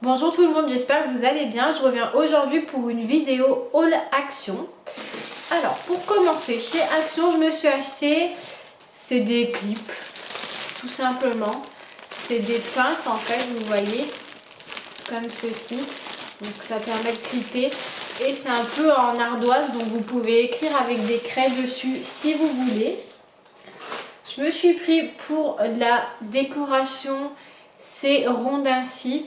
Bonjour tout le monde, j'espère que vous allez bien. Je reviens aujourd'hui pour une vidéo haul Action. Alors pour commencer, chez Action, je me suis acheté, c'est des clips, tout simplement. C'est des pinces en fait, vous voyez, comme ceci. Donc ça permet de clipper et c'est un peu en ardoise, donc vous pouvez écrire avec des craies dessus si vous voulez. Je me suis pris pour de la décoration ces ronds d'inci.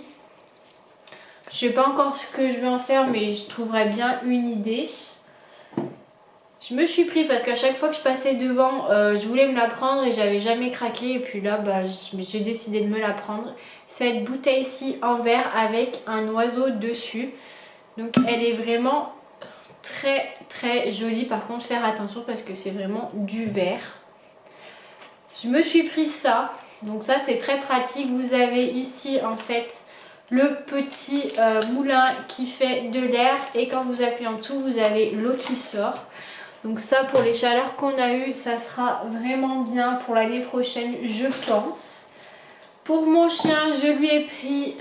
Je sais pas encore ce que je vais en faire, mais je trouverais bien une idée. Je me suis pris parce qu'à chaque fois que je passais devant, je voulais me la prendre et j'avais jamais craqué. Et puis là, j'ai décidé de me la prendre. Cette bouteille-ci en verre avec un oiseau dessus. Donc elle est vraiment très très jolie. Par contre, faire attention parce que c'est vraiment du verre. Je me suis pris ça. Donc ça, c'est très pratique. Vous avez ici en fait le petit moulin qui fait de l'air et quand vous appuyez en dessous vous avez l'eau qui sort. Donc ça, pour les chaleurs qu'on a eues, ça sera vraiment bien pour l'année prochaine, je pense. Pour mon chien, je lui ai pris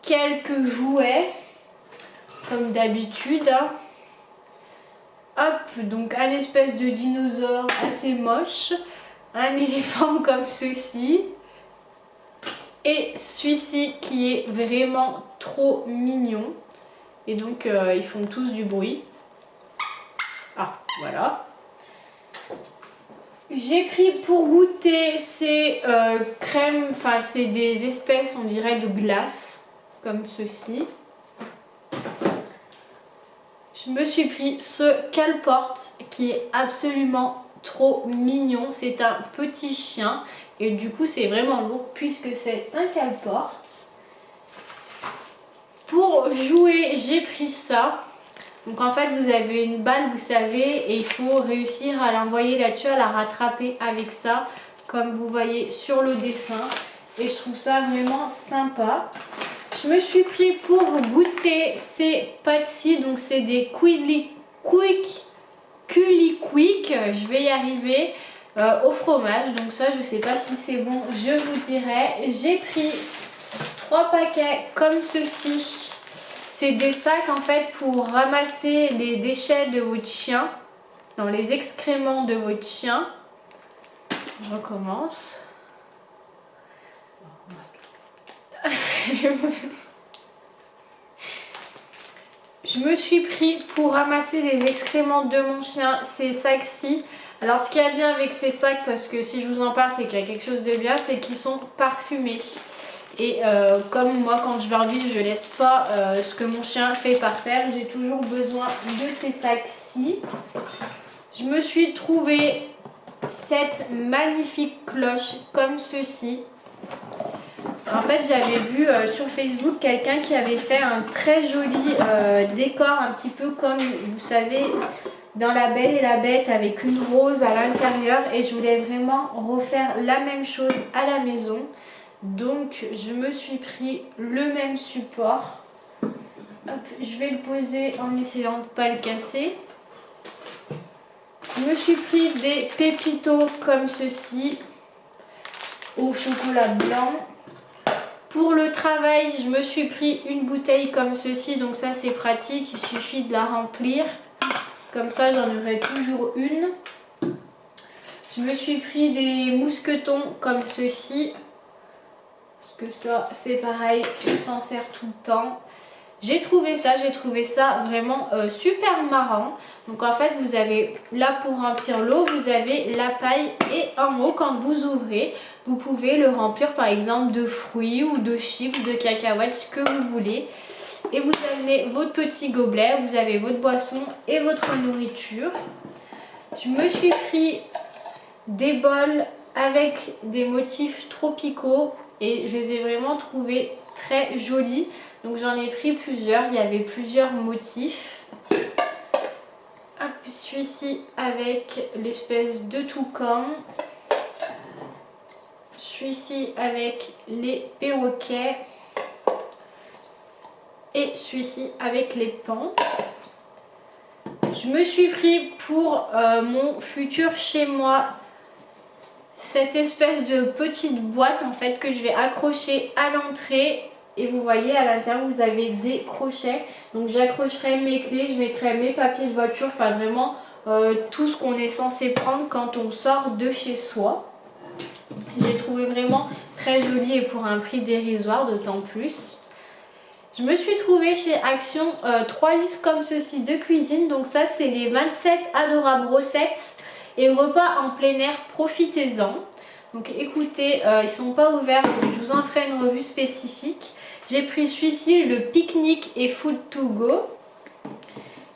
quelques jouets comme d'habitude. Hop, donc un espèce de dinosaure assez moche, un éléphant comme ceci. Et celui-ci qui est vraiment trop mignon. Et donc ils font tous du bruit. Ah, voilà. J'ai pris pour goûter ces crèmes, enfin c'est des espèces on dirait de glace, comme ceci. Je me suis pris ce Calporte qui est absolument trop mignon. C'est un petit chien et du coup c'est vraiment lourd puisque c'est un Calporte. Pour jouer, j'ai pris ça. Donc en fait vous avez une balle, vous savez, et il faut réussir à l'envoyer là-dessus, à la rattraper avec ça, comme vous voyez sur le dessin. Et je trouve ça vraiment sympa. Je me suis pris pour goûter ces pâtes-ci, donc c'est des Quick, je vais y arriver, au fromage. Donc ça je sais pas si c'est bon, je vous dirai. J'ai pris 3 paquets comme ceci. C'est des sacs en fait pour ramasser les déchets de votre chien, dans les excréments de votre chien. Je recommence. Je me suis pris pour ramasser les excréments de mon chien ces sacs-ci. Alors ce qu'il y a bien avec ces sacs, parce que si je vous en parle c'est qu'il y a quelque chose de bien, c'est qu'ils sont parfumés. Et comme moi quand je vais en ville je laisse pas ce que mon chien fait par terre, j'ai toujours besoin de ces sacs-ci. Je me suis trouvé cette magnifique cloche comme ceci. En fait j'avais vu sur Facebook quelqu'un qui avait fait un très joli décor, un petit peu comme vous savez dans La Belle et la Bête avec une rose à l'intérieur, et je voulais vraiment refaire la même chose à la maison. Donc je me suis pris le même support. Hop, je vais le poser en essayant de ne pas le casser. Je me suis pris des pépitos comme ceci au chocolat blanc. Pour le travail, je me suis pris une bouteille comme ceci, donc ça c'est pratique, il suffit de la remplir. Comme ça j'en aurai toujours une. Je me suis pris des mousquetons comme ceci. Parce que ça c'est pareil, on s'en sert tout le temps. J'ai trouvé ça vraiment super marrant. Donc en fait vous avez là pour remplir l'eau, vous avez la paille, et en haut quand vous ouvrez, vous pouvez le remplir par exemple de fruits ou de chips, de cacahuètes, ce que vous voulez. Et vous amenez votre petit gobelet, vous avez votre boisson et votre nourriture. Je me suis pris des bols avec des motifs tropicaux et je les ai vraiment trouvés très jolis. Donc j'en ai pris plusieurs, il y avait plusieurs motifs. Celui-ci avec l'espèce de toucan. Celui-ci avec les perroquets. Et celui-ci avec les pans. Je me suis pris pour mon futur chez moi cette espèce de petite boîte en fait que je vais accrocher à l'entrée Et vous voyez à l'intérieur vous avez des crochets. Donc j'accrocherai mes clés, je mettrai mes papiers de voiture, enfin vraiment tout ce qu'on est censé prendre quand on sort de chez soi. J'ai trouvé vraiment très joli et pour un prix dérisoire d'autant plus. Je me suis trouvé chez Action 3 livres comme ceci de cuisine. Donc ça c'est les 27 adorables recettes et repas en plein air, profitez-en. Donc écoutez, ils sont pas ouverts, donc je vous en ferai une revue spécifique. J'ai pris celui-ci, le pique-nique et food to go.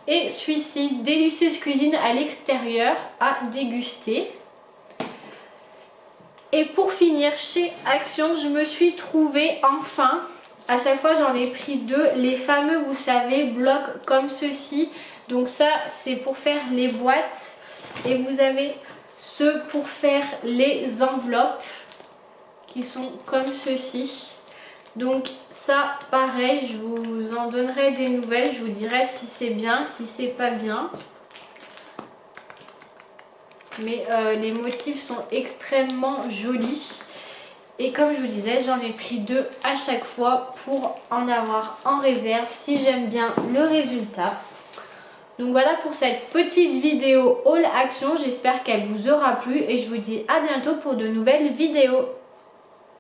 Et celui-ci, délicieuse cuisine à l'extérieur à déguster. Et pour finir, chez Action, je me suis trouvé enfin, à chaque fois j'en ai pris 2, les fameux, vous savez, blocs comme ceci. Donc ça, c'est pour faire les boîtes. Et vous avez ceux pour faire les enveloppes, qui sont comme ceci. Donc ça, pareil, je vous en donnerai des nouvelles. Je vous dirai si c'est bien, si c'est pas bien. Mais les motifs sont extrêmement jolis. Et comme je vous disais, j'en ai pris 2 à chaque fois pour en avoir en réserve si j'aime bien le résultat. Donc voilà pour cette petite vidéo haul Action. J'espère qu'elle vous aura plu et je vous dis à bientôt pour de nouvelles vidéos.